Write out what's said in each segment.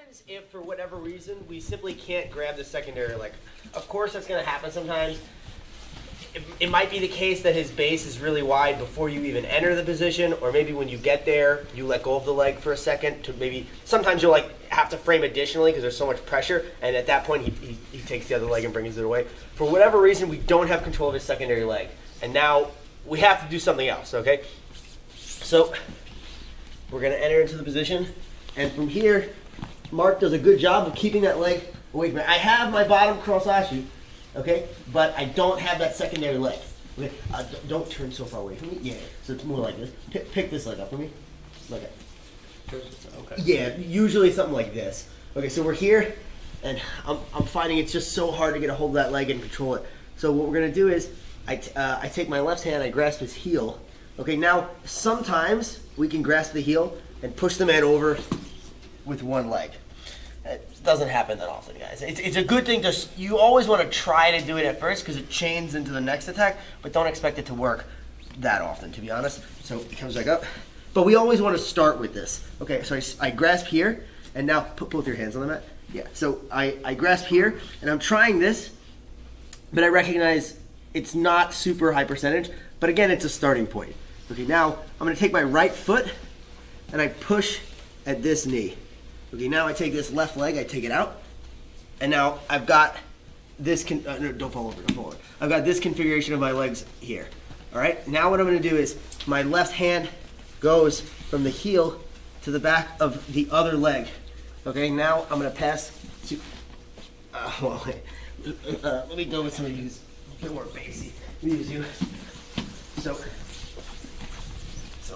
happens if, for whatever reason, we simply can't grab the secondary leg? Of course, that's going to happen sometimes. It might be the case that his base is really wide before you even enter the position, or maybe when you get there, you let go of the leg for a second to maybe, sometimes you'll like have to frame additionally because there's so much pressure, and at that point he takes the other leg and brings it away. For whatever reason, we don't have control of his secondary leg, and now we have to do something else, okay? So we're gonna enter into the position, and from here, Mark does a good job of keeping that leg away from me. I have my bottom cross ashi, okay, but I don't have that secondary leg. Okay, don't turn so far away from me. Yeah, so it's more like this. Pick this leg up for me. Like that. Okay. Yeah, usually something like this. Okay, so we're here, and I'm finding it's just so hard to get a hold of that leg and control it. So what we're gonna do is, I take my left hand, I grasp his heel. Okay, now sometimes we can grasp the heel and push the man over with one leg. It doesn't happen that often, guys. It's a good thing you always want to try to do it at first because it chains into the next attack, but don't expect it to work that often, to be honest. So it comes back up. But we always want to start with this. Okay, so I grasp here, and now put both your hands on the mat. Yeah, so I grasp here, and I'm trying this, but I recognize it's not super high percentage, but again, it's a starting point. Okay, now I'm going to take my right foot, and I push at this knee. Okay, now I take this left leg, I take it out, and now I've got this, no, don't fall over, don't fall over. I've got this configuration of my legs here. All right, now what I'm gonna do is my left hand goes from the heel to the back of the other leg. Okay, now I'm gonna pass to, let me go with somebody who's a bit more basic. Let me use you. So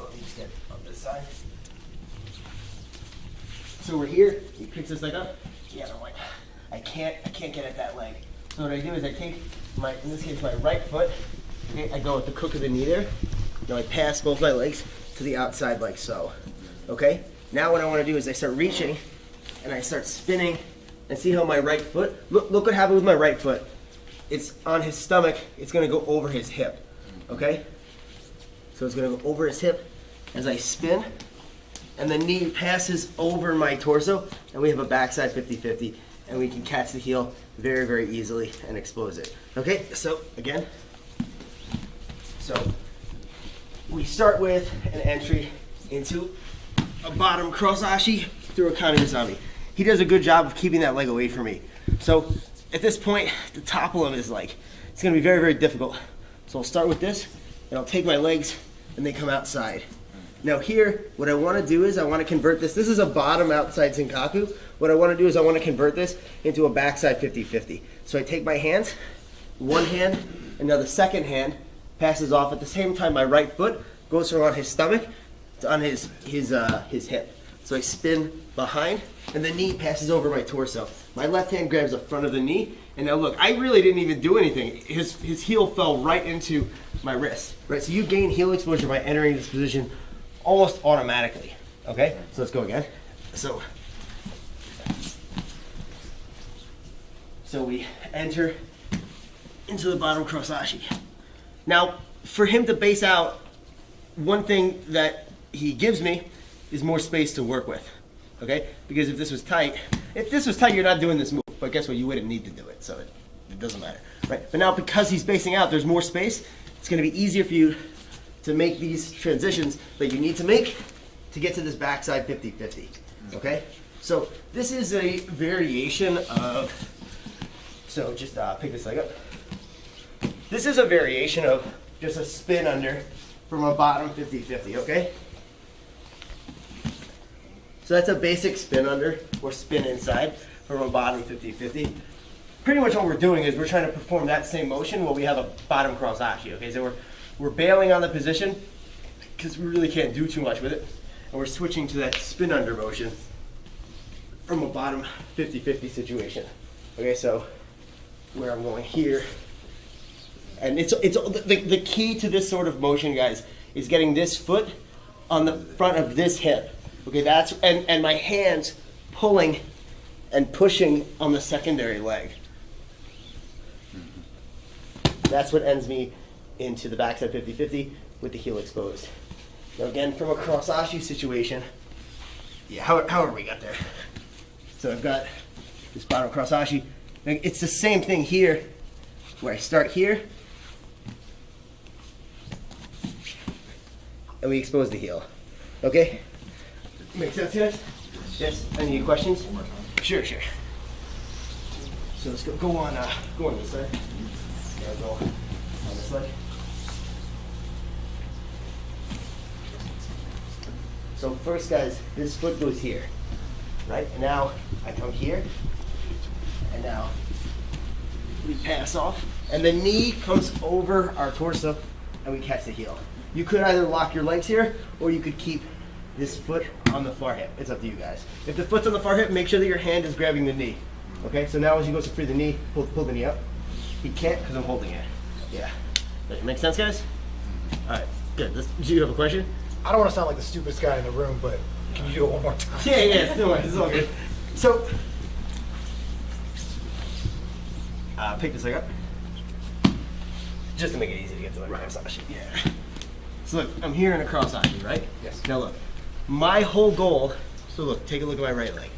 let me just get on this side. So we're here, he picks this leg up, yeah, and I'm like, I can't get at that leg. So what I do is I take in this case, my right foot, okay, I go with the crook of the knee there. Now I pass both my legs to the outside like so, okay? Now what I wanna do is I start reaching and I start spinning and see how my right foot, look what happened with my right foot. It's on his stomach, it's gonna go over his hip, okay? So it's gonna go over his hip as I spin, and the knee passes over my torso, and we have a backside 50-50, and we can catch the heel very, very easily and expose it. Okay, so again, so we start with an entry into a bottom cross ashi through a kanizami. He does a good job of keeping that leg away from me. So at this point, to topple him is like, it's gonna be very, very difficult. So I'll start with this, and I'll take my legs, and they come outside. Now here, what I want to do is I want to convert this. This is a bottom outside Senkaku. What I want to do is I want to convert this into a backside 50-50. So I take my hands, one hand, and now the second hand passes off at the same time. My right foot goes from on his stomach to on his hip. So I spin behind, and the knee passes over my torso. My left hand grabs the front of the knee, and now look, I really didn't even do anything. His heel fell right into my wrist. Right, so you gain heel exposure by entering this position almost automatically. Okay, so let's go again. So we enter into the bottom cross ashi. Now, for him to base out, one thing that he gives me is more space to work with. Okay, because if this was tight, you're not doing this move. But guess what? You wouldn't need to do it, so it doesn't matter, right? But now because he's basing out, there's more space. It's going to be easier for you to make these transitions that you need to make to get to this backside 50-50, okay? So this is a variation of, so just pick this leg up. This is a variation of just a spin under from a bottom 50-50, okay? So that's a basic spin under or spin inside from a bottom 50-50. Pretty much what we're doing is we're trying to perform that same motion while we have a bottom cross ashi, okay? So we're bailing on the position because we really can't do too much with it. And we're switching to that spin under motion from a bottom 50-50 situation. Okay, so where I'm going here. And it's the key to this sort of motion, guys, is getting this foot on the front of this hip. Okay, that's, and my hands pulling and pushing on the secondary leg. That's what ends me into the backside 50-50 with the heel exposed. Now again, from a cross ashi situation, yeah, however we got there. So I've got this bottom cross ashi. It's the same thing here, where I start here, and we expose the heel. Okay? Make sense, guys? Yes. Any questions? Sure. So let's go on this side. Yeah, go on this side. So first, guys, this foot goes here, right? And now I come here, and now we pass off, and the knee comes over our torso, and we catch the heel. You could either lock your legs here, or you could keep this foot on the far hip. It's up to you guys. If the foot's on the far hip, make sure that your hand is grabbing the knee. Okay, so now as you go to free the knee, pull the knee up. He can't because I'm holding it. Yeah. Does that make sense, guys? All right, good. Do you have a question? I don't want to sound like the stupidest guy in the room, but can you do it one more time? Yeah, no worries. It's all good. So, pick this leg up. Just to make it easy to get to the cross ashi. Yeah. So look, I'm here in a cross ashi, right? Yes. Now look, my whole goal, so look, take a look at my right leg.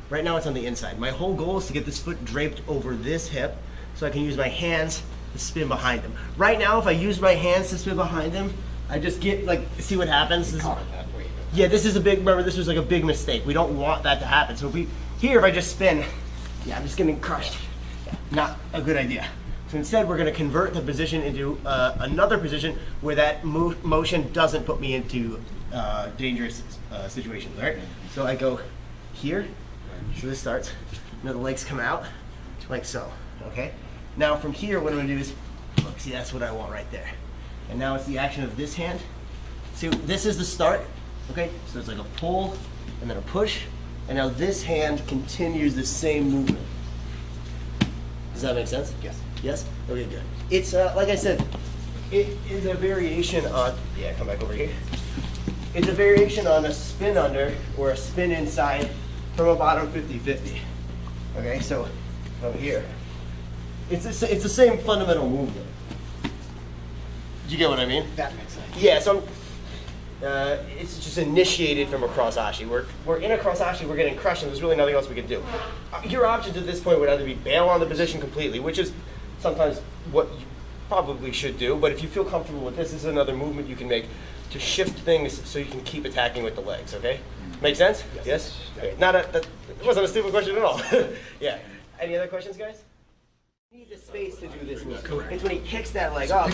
Right now it's on the inside. My whole goal is to get this foot draped over this hip so I can use my hands to spin behind him. Right now, if I use my hands to spin behind him, I just get, like, see what happens? Yeah, this is a big, remember, this was like a big mistake. We don't want that to happen. So if I just spin, yeah, I'm just getting crushed. Not a good idea. So instead, we're going to convert the position into another position where that motion doesn't put me into dangerous situations, all right? So I go here, so this starts, now the legs come out, like so, okay? Now from here, what I'm going to do is, look, see, that's what I want right there. And now it's the action of this hand. See, this is the start, okay? So it's like a pull and then a push, and now this hand continues the same movement. Does that make sense? Yes. Yes? Okay, good. It's, like I said, it is a variation on, yeah, come back over here. It's a variation on a spin under or a spin inside from a bottom 50-50. Okay, so over here. It's the same fundamental movement. Do you get what I mean? That makes sense. Yeah, so it's just initiated from a cross ashi. We're in a cross ashi, we're getting crushed, and there's really nothing else we can do. Your options at this point would either be bail on the position completely, which is sometimes what you probably should do, but if you feel comfortable with this is another movement you can make to shift things so you can keep attacking with the legs, okay? Make sense? Yes? Okay. That wasn't a stupid question at all. Yeah. Any other questions, guys? You need the space to do this move. Correct. It's when he kicks that leg up.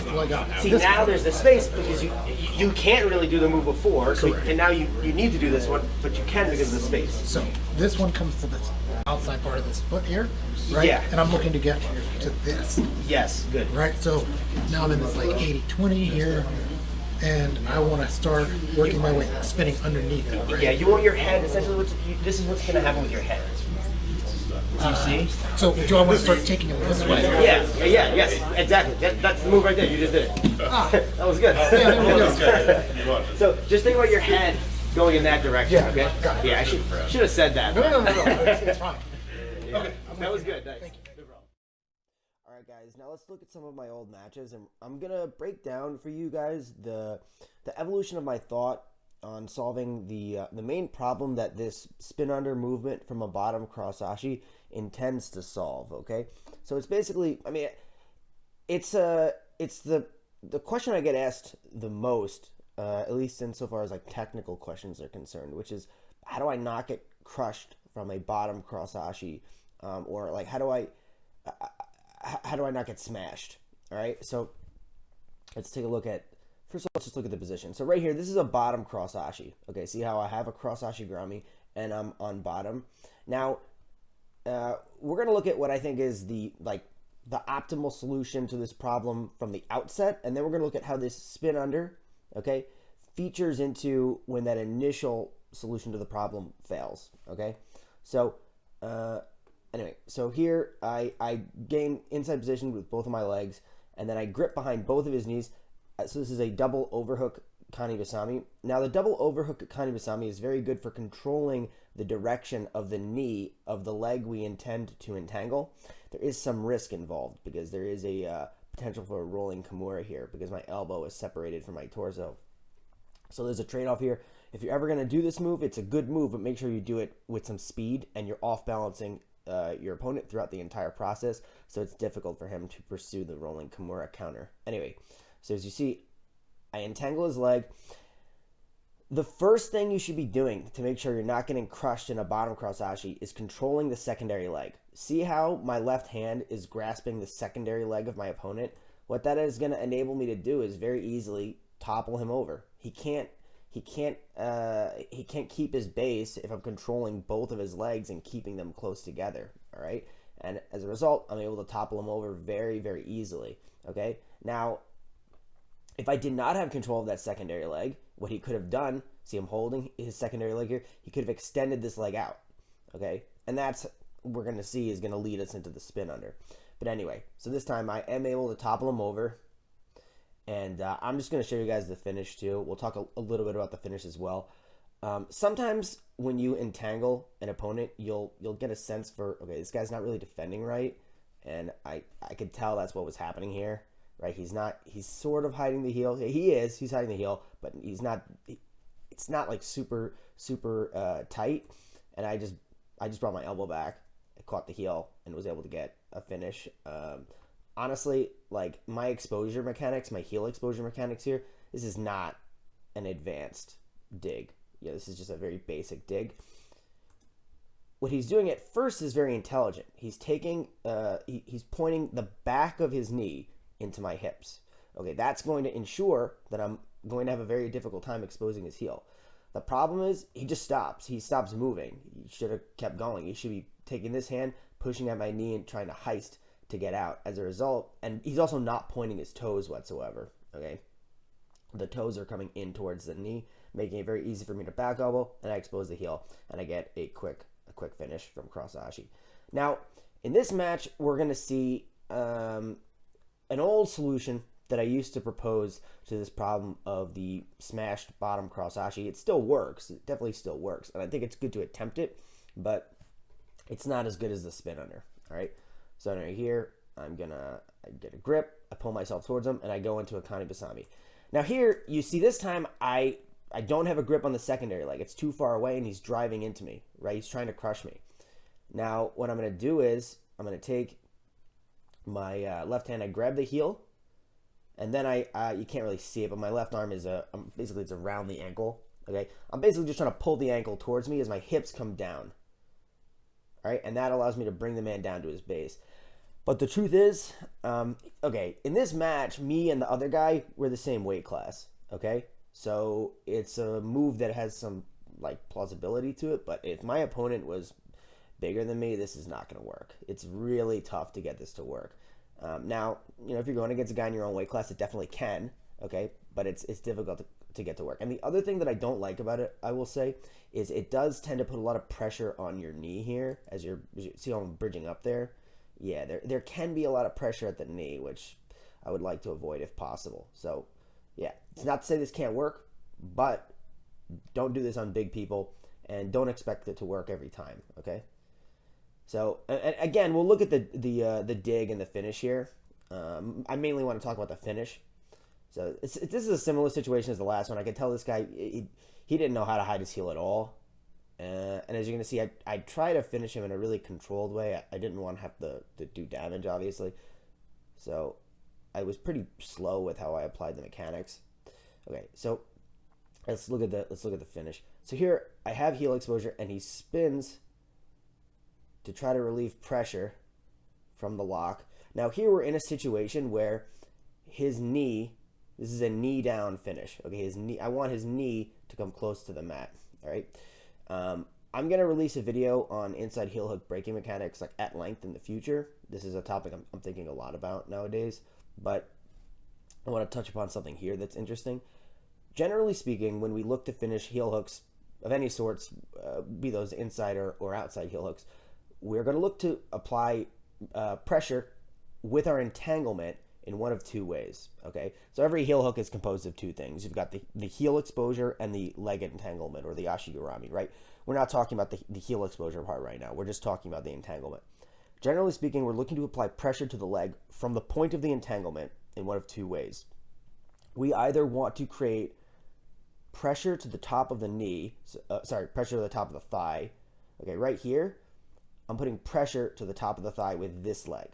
See, now there's the space because you can't really do the move before, so, and now you need to do this one, but you can because of the space. So this one comes to this outside part of this foot here, right? Yeah. And I'm looking to get to this. Yes, good. Right, so now I'm in this like 80-20 here, and I want to start working my way, spinning underneath it, right? Yeah, you want your head, essentially this is what's going to happen with your head. Do you see? So do I want to start taking it this way? Yes, exactly. That's the move right there. You just did it. That was good. So just think about your head going in that direction. Yeah, okay. Got it. Yeah, I should have said that. No. It's fine. Yeah. Okay, that was good. Nice. Thank you. No problem. All right, guys. Now let's look at some of my old matches, and I'm gonna break down for you guys the evolution of my thought on solving the main problem that this spin under movement from a bottom cross ashi intends to solve. Okay, so it's basically, I mean, it's the question I get asked the most, at least insofar as like technical questions are concerned, which is how do I not get crushed from a bottom cross ashi, or like how do I not get smashed? All right, so let's take a look at. First of all, let's just look at the position. So right here, this is a bottom cross ashi. Okay, see how I have a cross ashi garami and I'm on bottom. Now, we're gonna look at what I think is the optimal solution to this problem from the outset, and then we're gonna look at how this spin under, okay, features into when that initial solution to the problem fails. Okay, so anyway, so here I gain inside position with both of my legs, and then I grip behind both of his knees. So this is a double overhook Kani Basami. Now the double overhook Kani Basami is very good for controlling the direction of the knee of the leg we intend to entangle. There is some risk involved because there is a potential for a rolling Kimura here because my elbow is separated from my torso. So there's a trade-off here. If you're ever going to do this move, it's a good move, but make sure you do it with some speed and you're off balancing your opponent throughout the entire process, so it's difficult for him to pursue the rolling Kimura counter. Anyway, so as you see, I entangle his leg. The first thing you should be doing to make sure you're not getting crushed in a bottom cross ashi is controlling the secondary leg. See how my left hand is grasping the secondary leg of my opponent? What that is going to enable me to do is very easily topple him over. He can't keep his base if I'm controlling both of his legs and keeping them close together. All right, and as a result, I'm able to topple him over very, very easily. Okay, now if I did not have control of that secondary leg, what he could have done, see him holding his secondary leg here, he could have extended this leg out, okay? And that's, we're going to see, is going to lead us into the spin under. But anyway, so this time I am able to topple him over, and I'm just going to show you guys the finish too. We'll talk a little bit about the finish as well. Sometimes when you entangle an opponent, you'll get a sense for, okay, this guy's not really defending right, and I could tell that's what was happening here. Right, he's sort of hiding the heel. He's hiding the heel, but he's not. It's not like super tight. And I just brought my elbow back, I caught the heel, and was able to get a finish. Honestly, like my exposure mechanics, my heel exposure mechanics here, this is not an advanced dig. Yeah, this is just a very basic dig. What he's doing at first is very intelligent. He's taking, he's pointing the back of his knee into my hips. Okay, that's going to ensure that I'm going to have a very difficult time exposing his heel. The problem is he just stops. He stops moving. He should have kept going. He should be taking this hand, pushing at my knee and trying to heist to get out. As a result, and he's also not pointing his toes whatsoever. Okay, the toes are coming in towards the knee, making it very easy for me to back elbow, and I expose the heel, and I get a quick finish from Cross Ashi. Now, in this match, we're going to see an old solution that I used to propose to this problem of the smashed bottom cross ashi. It still works. It definitely still works. And I think it's good to attempt it, but it's not as good as the spin under. All right. So under here, I get a grip, I pull myself towards him, and I go into a kani basami. Now here, you see this time, I don't have a grip on the secondary leg. It's too far away, and he's driving into me, right? He's trying to crush me. Now, what I'm going to do is, I'm going to take my left hand, I grab the heel, and then you can't really see it, but my left arm is basically it's around the ankle. Okay, I'm basically just trying to pull the ankle towards me as my hips come down. All right, and that allows me to bring the man down to his base. But the truth is, okay, in this match, me and the other guy, we're the same weight class. Okay, so it's a move that has some like plausibility to it. But if my opponent was bigger than me, this is not going to work. It's really tough to get this to work. Now, you know, if you're going against a guy in your own weight class, it definitely can, okay? But it's difficult to get to work. And the other thing that I don't like about it, I will say, is it does tend to put a lot of pressure on your knee here, as you see how I'm bridging up there? Yeah, there can be a lot of pressure at the knee, which I would like to avoid if possible. So, yeah, it's not to say this can't work, but don't do this on big people, and don't expect it to work every time, okay? So, and again, we'll look at the dig and the finish here. I mainly want to talk about the finish. So this is a similar situation as the last one. I could tell this guy, he didn't know how to hide his heel at all. And as you're going to see, I try to finish him in a really controlled way. I didn't want to have to do damage, obviously. So I was pretty slow with how I applied the mechanics. Okay, so let's look at the finish. So here I have heel exposure, and he spins to try to relieve pressure from the lock. Now here we're in a situation where his knee, this is a knee down finish. Okay, his knee, I want his knee to come close to the mat. All right. I'm gonna release a video on inside heel hook breaking mechanics like at length in the future. This is a topic I'm thinking a lot about nowadays, but I want to touch upon something here that's interesting. Generally speaking, when we look to finish heel hooks of any sorts, be those inside or outside heel hooks, we're going to look to apply pressure with our entanglement in one of two ways, okay? So every heel hook is composed of two things. You've got the heel exposure and the leg entanglement, or the Ashi Garami, right? We're not talking about the heel exposure part right now. We're just talking about the entanglement. Generally speaking, we're looking to apply pressure to the leg from the point of the entanglement in one of two ways. We either want to create pressure to the top of the knee, pressure to the top of the thigh. Okay, right here, I'm putting pressure to the top of the thigh with this leg.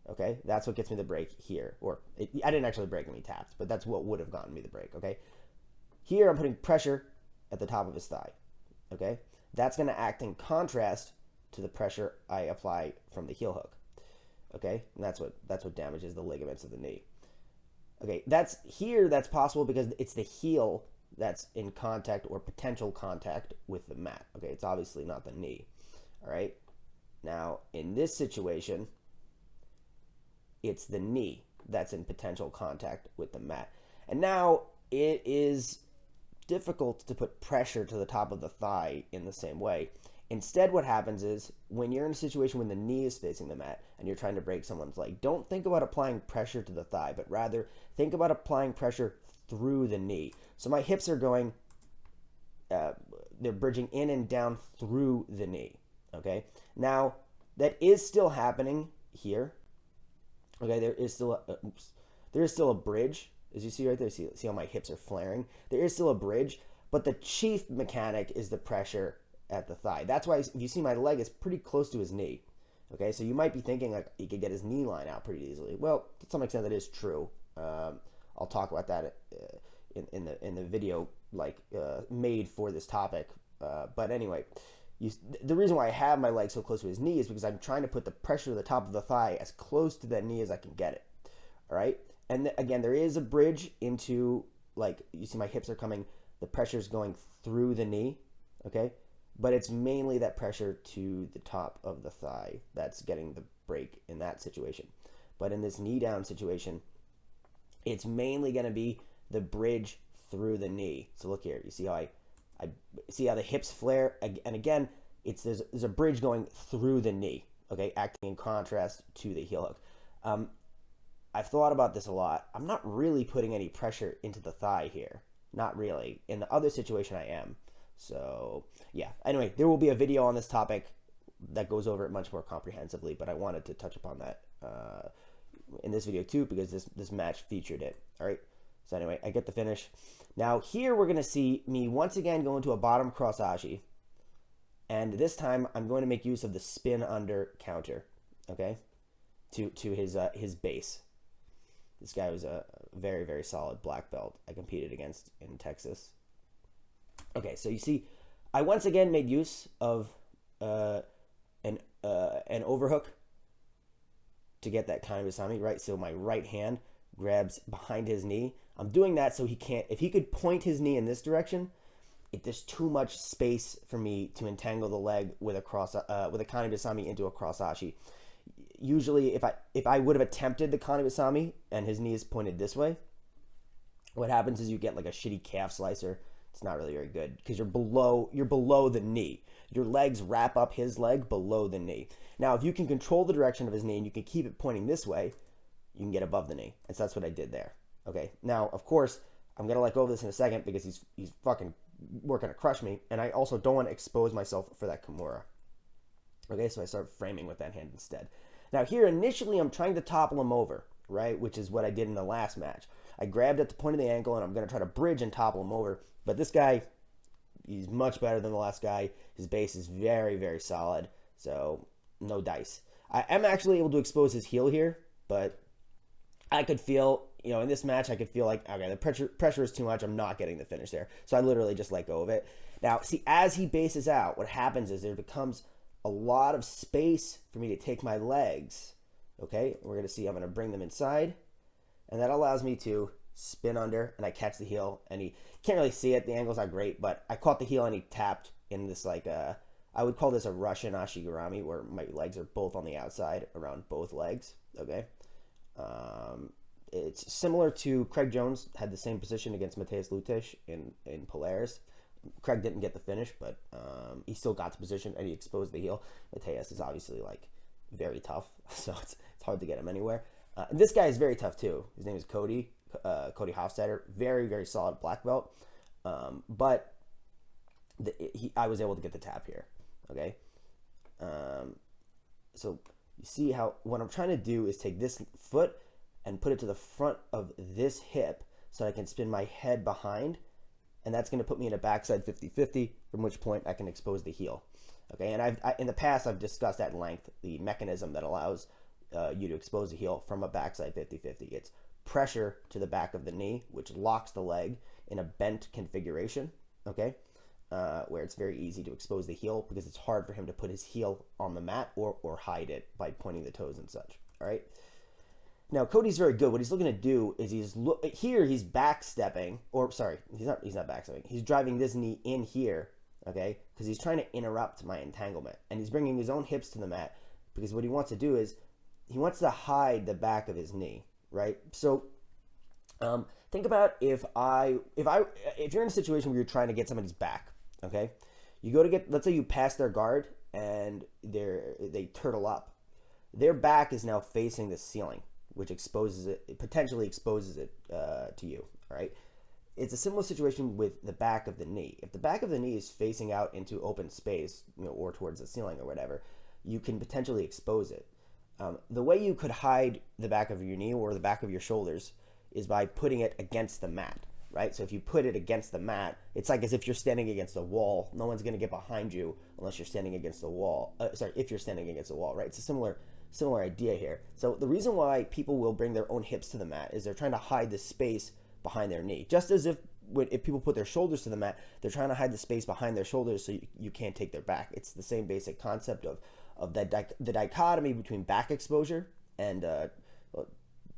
Okay, that's what gets me the break here. I didn't actually break him, he tapped, but that's what would have gotten me the break. Okay, here I'm putting pressure at the top of his thigh. Okay, that's going to act in contrast to the pressure I apply from the heel hook. Okay, and that's what damages the ligaments of the knee. Okay, that's possible because it's the heel that's in contact or potential contact with the mat. Okay, it's obviously not the knee. All right, now in this situation, it's the knee that's in potential contact with the mat. And now it is difficult to put pressure to the top of the thigh in the same way. Instead, what happens is when you're in a situation when the knee is facing the mat and you're trying to break someone's leg, don't think about applying pressure to the thigh, but rather think about applying pressure through the knee. So my hips are going, they're bridging in and down through the knee. Okay, now that is still happening here. Okay, there is still a bridge, as you see right there. See how my hips are flaring? There is still a bridge, but the chief mechanic is the pressure at the thigh. That's why if you see my leg is pretty close to his knee. Okay, so you might be thinking like he could get his knee line out pretty easily. Well, to some extent that is true. I'll talk about that in the video made for this topic. But anyway, the reason why I have my leg so close to his knee is because I'm trying to put the pressure to the top of the thigh as close to that knee as I can get it. All right, and again, there is a bridge into, like, you see my hips are coming. The pressure is going through the knee. Okay. But it's mainly that pressure to the top of the thigh that's getting the break in that situation. But in this knee down situation, it's mainly going to be the bridge through the knee. So look here, you see how I see how the hips flare, and again, there's a bridge going through the knee. Okay, acting in contrast to the heel hook. I've thought about this a lot. I'm not really putting any pressure into the thigh here. Not really. In the other situation, I am. So yeah, anyway, there will be a video on this topic that goes over it much more comprehensively, but I wanted to touch upon that in this video too, because this match featured it. All right, so anyway, I get the finish. Now here we're going to see me once again go into a bottom cross ashi, and this time I'm going to make use of the spin under counter, okay, to his base. This guy was a very, very solid black belt I competed against in Texas. Okay, so you see, I once again made use of an overhook to get that kind of Asami, right? So my right hand grabs behind his knee. I'm doing that so he can't, if he could point his knee in this direction, there's too much space for me to entangle the leg with a Kani Basami into a cross ashi. Usually, if I would have attempted the Kani Basami and his knee is pointed this way, what happens is you get like a shitty calf slicer. It's not really very good because you're below the knee. Your legs wrap up his leg below the knee. Now, if you can control the direction of his knee and you can keep it pointing this way, you can get above the knee. And so that's what I did there. Okay. Now, of course, I'm gonna let go of this in a second because he's fucking working to crush me, and I also don't want to expose myself for that Kimura. Okay, so I start framing with that hand instead. Now here, initially, I'm trying to topple him over, right, which is what I did in the last match. I grabbed at the point of the ankle, and I'm going to try to bridge and topple him over. But this guy, he's much better than the last guy. His base is very, very solid, so no dice. I am actually able to expose his heel here, but I could feel, in this match, I could feel like, okay, the pressure is too much. I'm not getting the finish there. So I literally just let go of it. Now, see, as he bases out, what happens is there becomes a lot of space for me to take my legs. Okay, we're going to see I'm going to bring them inside. And that allows me to spin under, and I catch the heel. And he can't really see it. The angle's not great, but I caught the heel, and he tapped in this, I would call this a Russian Ashi Garami, where my legs are both on the outside around both legs. Okay. It's similar to Craig Jones had the same position against Mateus Lutish in Polaris. Craig didn't get the finish, but he still got the position and he exposed the heel. Mateus is obviously very tough, so it's hard to get him anywhere. This guy is very tough too. His name is Cody Hofstadter. Very, very solid black belt. But I was able to get the tap here. Okay. So you see how what I'm trying to do is take this foot and put it to the front of this hip so I can spin my head behind and that's going to put me in a backside 50-50, from which point I can expose the heel. Okay, and in the past, I've discussed at length the mechanism that allows you to expose the heel from a backside 50-50. It's pressure to the back of the knee, which locks the leg in a bent configuration, okay, where it's very easy to expose the heel because it's hard for him to put his heel on the mat or hide it by pointing the toes and such, all right? Now, Cody's very good. What he's looking to do is he's back stepping, or sorry, he's not back stepping. He's driving this knee in here, okay, because he's trying to interrupt my entanglement, and he's bringing his own hips to the mat because what he wants to do is he wants to hide the back of his knee, right? So think about if you're in a situation where you're trying to get somebody's back, okay, you go to get, let's say you pass their guard and they turtle up, their back is now facing the ceiling, which potentially exposes it to you, all right? It's a similar situation with the back of the knee. If the back of the knee is facing out into open space, or towards the ceiling or whatever, you can potentially expose it. The way you could hide the back of your knee or the back of your shoulders is by putting it against the mat, right? So if you put it against the mat, it's like as if you're standing against a wall. No one's going to get behind you unless you're standing against the wall. If you're standing against the wall, right? It's a similar idea here. So the reason why people will bring their own hips to the mat is they're trying to hide the space behind their knee. Just as if people put their shoulders to the mat, they're trying to hide the space behind their shoulders so you can't take their back. It's the same basic concept of the dichotomy between back exposure and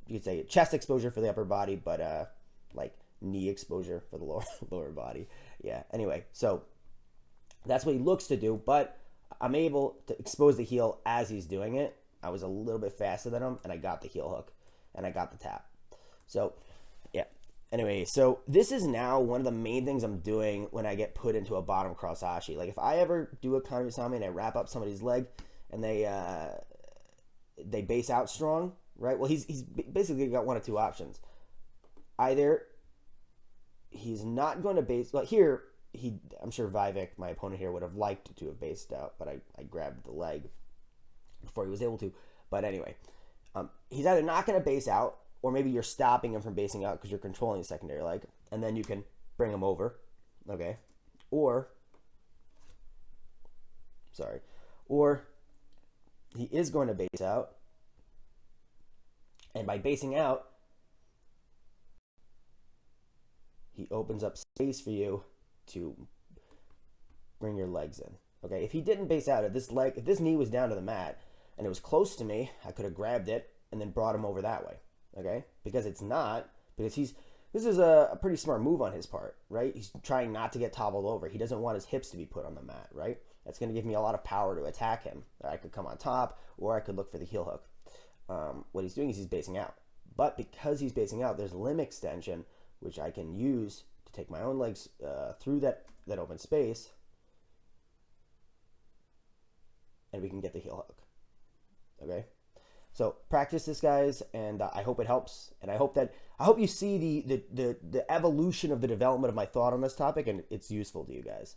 you could say chest exposure for the upper body, but like knee exposure for the lower body. Yeah. Anyway, so that's what he looks to do, but I'm able to expose the heel as he's doing it. I was a little bit faster than him, and I got the heel hook, and I got the tap. So, yeah. Anyway, so this is now one of the main things I'm doing when I get put into a bottom cross ashi. Like if I ever do a kanamisami and I wrap up somebody's leg, and they base out strong, right? Well, he's basically got one of two options. Either he's not going to base. Well, here I'm sure Vivek, my opponent here, would have liked to have based out, but I grabbed the leg before he was able to. But anyway, he's either not going to base out, or maybe you're stopping him from basing out because you're controlling the secondary leg, and then you can bring him over, okay? Or he is going to base out, and by basing out, he opens up space for you to bring your legs in. Okay, if he didn't base out, if this knee was down to the mat and it was close to me, I could have grabbed it and then brought him over that way. Okay, because it's not, because this is a pretty smart move on his part, right? He's trying not to get toppled over. He doesn't want his hips to be put on the mat, right? That's going to give me a lot of power to attack him. I could come on top, or I could look for the heel hook. What he's doing is he's basing out. But because he's basing out, there's limb extension, which I can use to take my own legs through that open space, and we can get the heel hook. Okay? So practice this, guys, and I hope it helps. And I hope you see the evolution of the development of my thought on this topic, and it's useful to you guys.